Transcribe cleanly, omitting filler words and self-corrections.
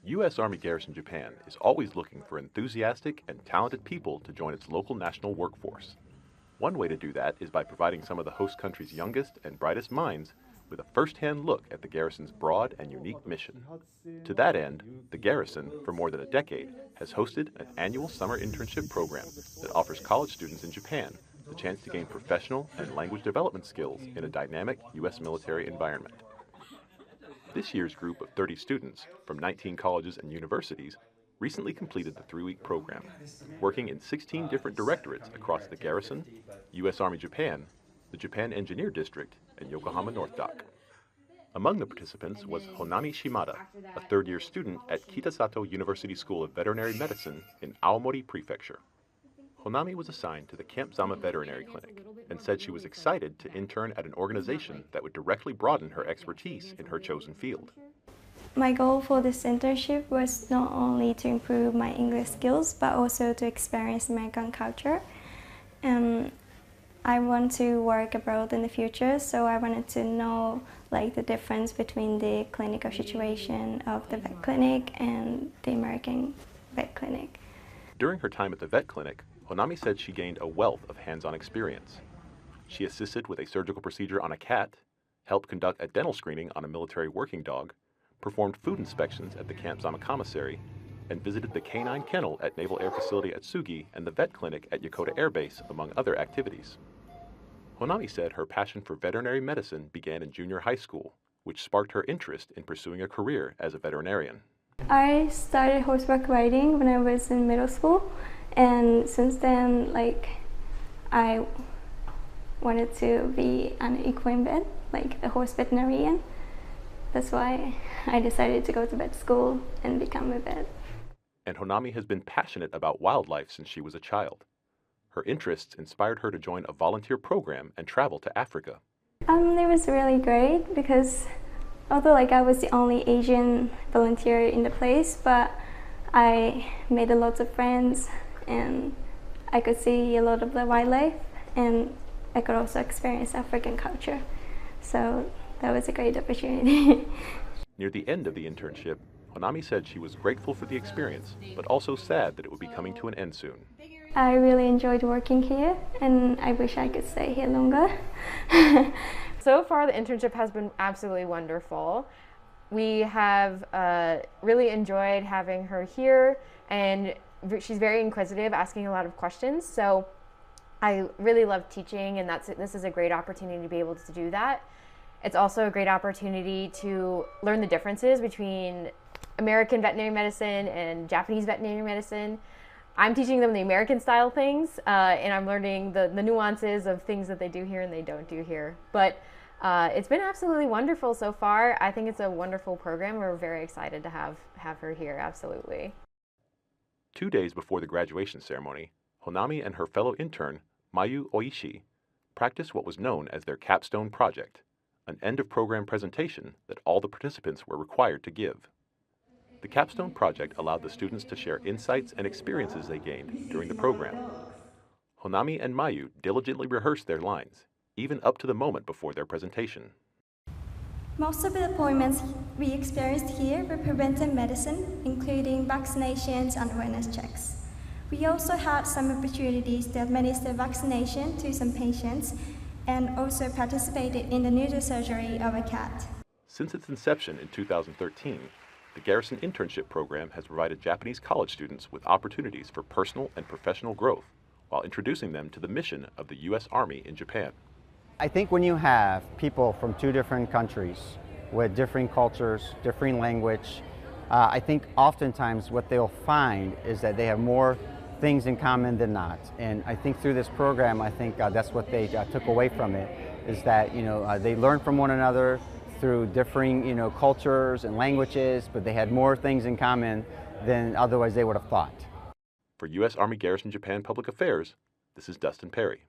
U.S. Army Garrison Japan is always looking for enthusiastic and talented people to join its local national workforce. One way to do that is by providing some of the host country's youngest and brightest minds with a first-hand look at the Garrison's broad and unique mission. To that end, the Garrison, for more than a decade, has hosted an annual summer internship program that offers college students in Japan the chance to gain professional and language development skills in a dynamic U.S. military environment. This year's group of 30 students from 19 colleges and universities recently completed the 3-week program, working in 16 different directorates across the Garrison, U.S. Army Japan, the Japan Engineer District, and Yokohama North Dock. Among the participants was Honami Shimada, a third-year student at Kitasato University School of Veterinary Medicine in Aomori Prefecture. Honami was assigned to the Camp ZAMA Veterinary Clinic and said she was excited to intern at an organization that would directly broaden her expertise in her chosen field. My goal for this internship was not only to improve my English skills, but also to experience American culture. I want to work abroad in the future, so I wanted to know the difference between the clinical situation of the vet clinic and the American vet clinic. During her time at the vet clinic, Honami said she gained a wealth of hands-on experience. She assisted with a surgical procedure on a cat, helped conduct a dental screening on a military working dog, performed food inspections at the Camp ZAMA commissary, and visited the canine kennel at Naval Air Facility at Tsugi and the vet clinic at Yokota Air Base, among other activities. Honami said her passion for veterinary medicine began in junior high school, which sparked her interest in pursuing a career as a veterinarian. I started horseback riding when I was in middle school, and since then, I wanted to be an equine vet, a horse veterinarian. That's why I decided to go to vet school and become a vet. And Honami has been passionate about wildlife since she was a child. Her interests inspired her to join a volunteer program and travel to Africa. It was really great because although I was the only Asian volunteer in the place, but I made a lot of friends and I could see a lot of the wildlife, and I could also experience African culture. So that was a great opportunity. Near the end of the internship, Honami said she was grateful for the experience, but also sad that it would be coming to an end soon. I really enjoyed working here, and I wish I could stay here longer. So far, the internship has been absolutely wonderful. We have really enjoyed having her here, and she's very inquisitive, asking a lot of questions. So I really love teaching, and this is a great opportunity to be able to do that. It's also a great opportunity to learn the differences between American veterinary medicine and Japanese veterinary medicine. I'm teaching them the American style things, and I'm learning the nuances of things that they do here and they don't do here. But it's been absolutely wonderful so far. I think it's a wonderful program. We're very excited to have her here, absolutely. 2 days before the graduation ceremony, Honami and her fellow intern, Mayu Oishi, practiced what was known as their capstone project, an end-of-program presentation that all the participants were required to give. The capstone project allowed the students to share insights and experiences they gained during the program. Honami and Mayu diligently rehearsed their lines, even up to the moment before their presentation. Most of the appointments we experienced here were preventive medicine, including vaccinations and awareness checks. We also had some opportunities to administer vaccination to some patients and also participated in the neurosurgery of a cat. Since its inception in 2013, the Garrison Internship Program has provided Japanese college students with opportunities for personal and professional growth while introducing them to the mission of the U.S. Army in Japan. I think when you have people from 2 different countries with different cultures, different language, I think oftentimes what they'll find is that they have more things in common than not. And I think through this program, I think that's what they took away from it, is that they learn from one another through differing cultures and languages, but they had more things in common than otherwise they would have thought. For U.S. Army Garrison Japan Public Affairs, this is Dustin Perry.